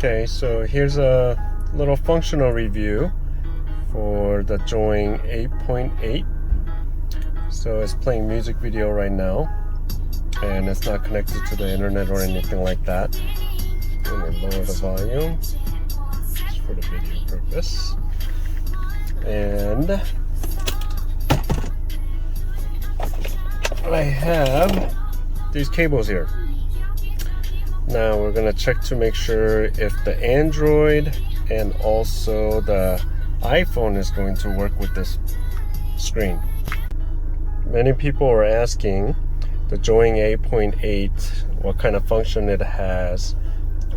Okay, so here's a little functional review for the Join 8.8. So it's playing music video right now, and it's not connected to the internet or anything like that. I'm gonna lower the volume just for the video purpose. And I have these cables here. Now we're gonna check to make sure if the Android and also the iPhone is going to work with this screen. Many people are asking the Join 8.8 what kind of function it has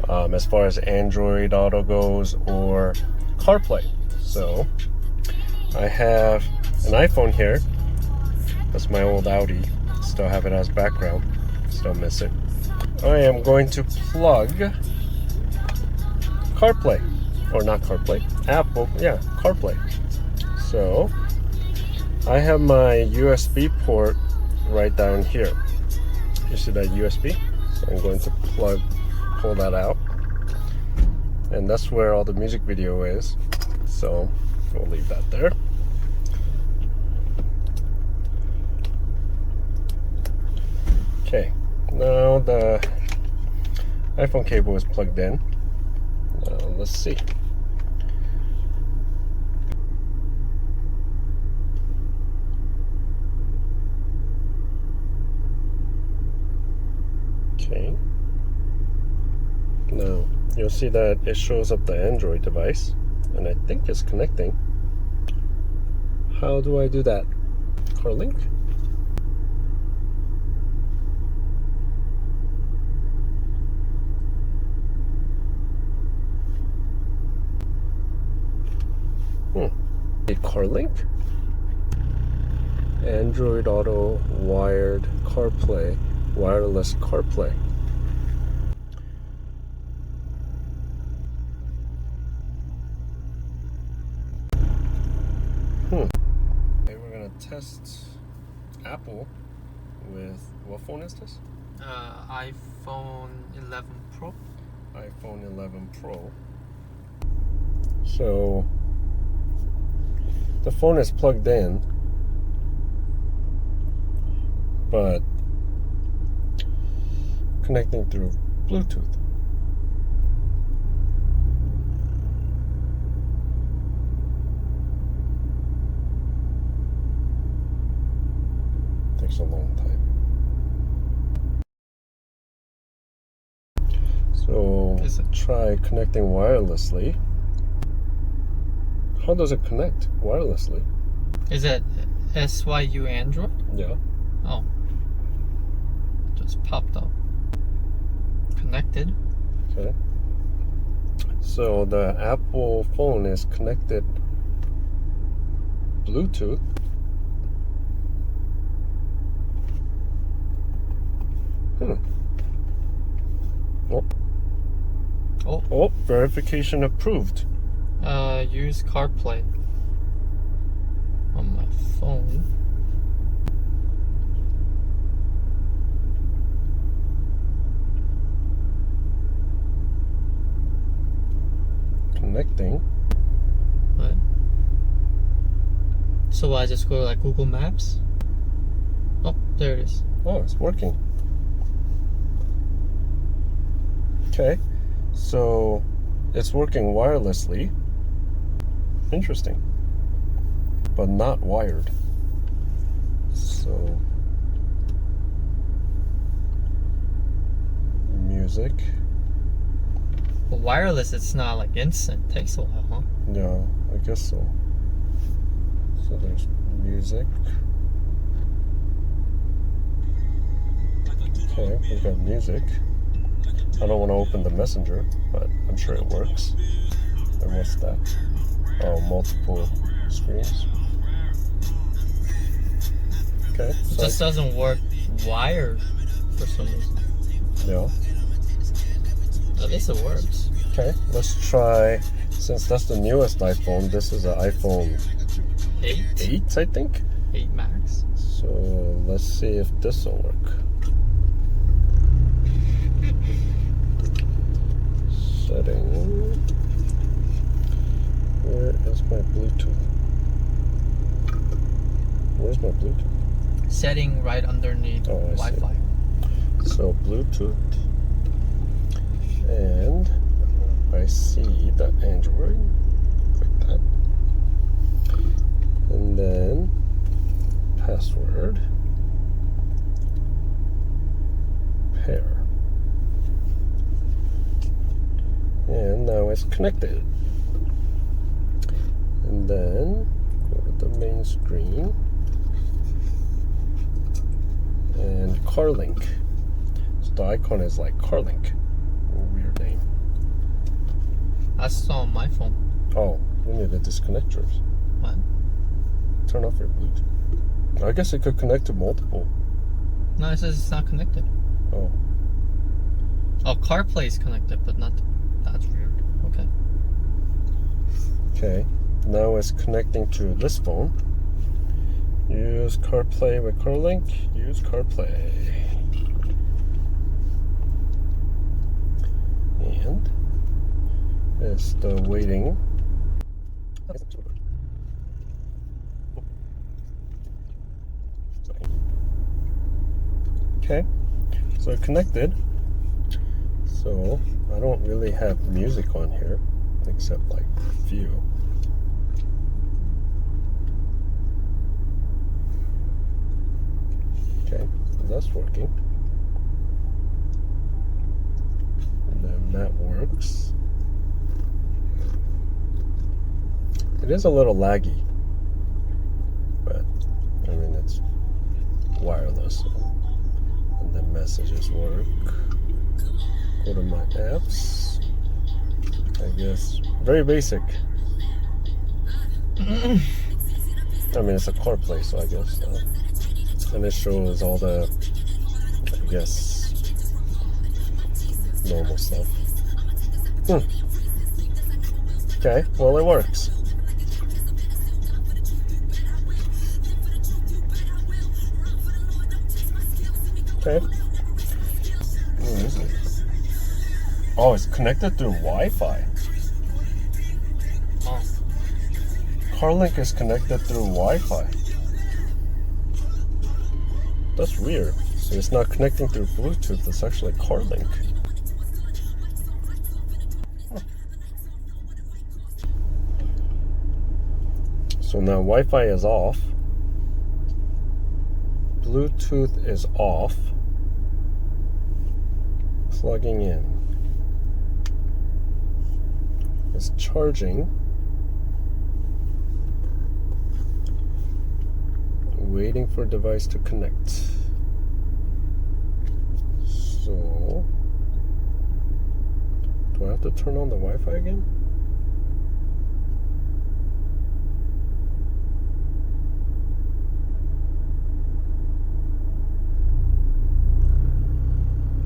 as far as Android Auto goes or CarPlay. So I have an iPhone here. That's my old Audi. Still have it as background. Still miss it. I am going to plug CarPlay, or not CarPlay, Apple, yeah, CarPlay. So I have my USB port right down here. You see that USB? So I'm going to pull that out, and that's where all the music video is. So we'll leave that there. Okay, now the iPhone cable is plugged in. Now let's see. Okay. Now you'll see that it shows up the Android device, and I think it's connecting. How do I do that? CarLink? CarLink, Android Auto wired CarPlay, wireless CarPlay. Okay, we're gonna test Apple with, what phone is this? iPhone 11 Pro. iPhone 11 Pro. So the phone is plugged in, but connecting through Bluetooth. Takes a long time. So try connecting wirelessly. How does it connect wirelessly? Is it SYU Android? Yeah. Oh. Just popped up. Connected. Okay. So the Apple phone is connected Bluetooth. Oh, verification approved. Use CarPlay on my phone. Connecting. What? So I just go like Google Maps? Oh, there it is. Oh, it's working. Okay, so it's working wirelessly. Interesting, but not wired. So music. Well, wireless, it's not like instant. It takes a while, huh? Yeah, I guess so. So there's music. Okay, we've got music. I don't want to open the messenger, but I'm sure it works. And what's that? Oh, multiple screens. Okay. It just doesn't work wired for some reason. Yeah. At least it works. Okay, let's try, since that's the newest iPhone, this is an iPhone 8, I think? 8 Max. So let's see if this will work. Settings. Bluetooth? Setting right underneath Oh, I see. Wi-Fi. So Bluetooth, and I see the Android. Click that, and then password, pair, and now it's connected. And then go to the main screen and CarLink. So the icon is like CarLink. Weird name. That's on my phone. Oh, we need to disconnect yours. What? Turn off your Bluetooth. I guess it could connect to multiple. No, it says it's not connected. Oh. Oh, CarPlay is connected, but not. That's weird. Okay. Okay. Now it's connecting to this phone. Use CarPlay with CarLink. Use CarPlay. And it's still waiting. Okay, so it connected. So I don't really have music on here, except like a few. Okay, so that's working. And then that works. It is a little laggy, but I mean it's wireless. And the messages work. Go to my apps. I guess very basic. I mean it's a CarPlay, so I guess. And it shows all the, I guess, normal stuff. Okay, well it works. Okay. Where is it? Oh, it's connected through Wi-Fi. Oh. CarLink is connected through Wi-Fi. That's weird. So it's not connecting through Bluetooth, it's actually CarLink. So now Wi-Fi is off. Bluetooth is off. Plugging in. It's charging. Waiting for device to connect. So, do I have to turn on the Wi-Fi again?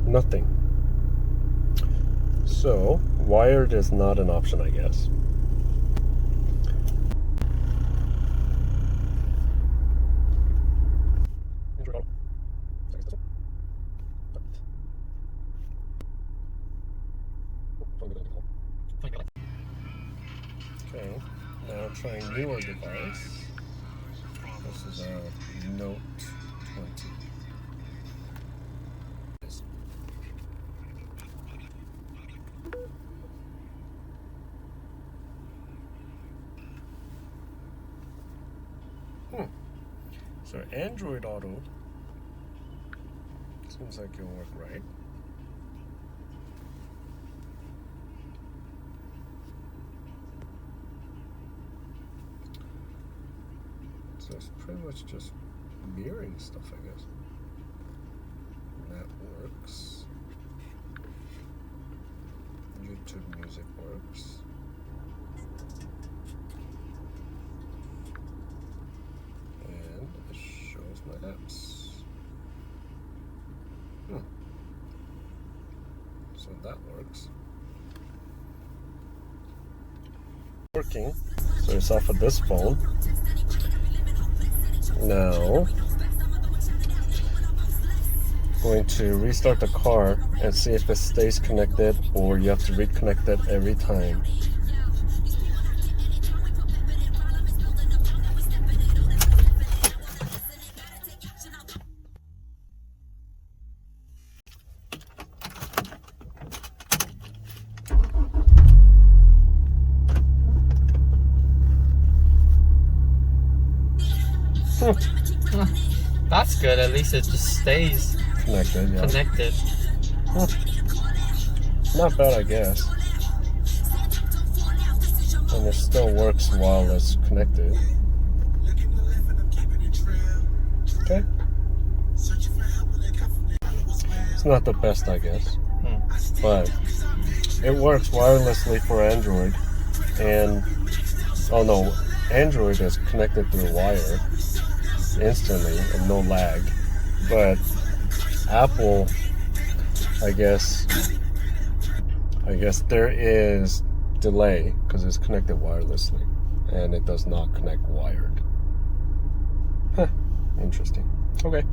Nothing. So, wired is not an option, I guess. Okay, now trying newer device. This is a Note 20. So Android Auto seems like it'll work right. So it's pretty much just mirroring stuff, I guess. That works. YouTube Music works. And it shows my apps. So that works. Working. So it's off of this phone. Now, going to restart the car and see if it stays connected or you have to reconnect it every time. That's good. At least it just stays Connected, yeah. connected. Huh. Not bad, I guess. And it still works while it's connected. Okay. It's not the best, I guess. But it works wirelessly for Android. And, oh no, Android is connected through wire instantly and no lag. But Apple, I guess there is delay because it's connected wirelessly and it does not connect wired. Huh. Interesting. Okay.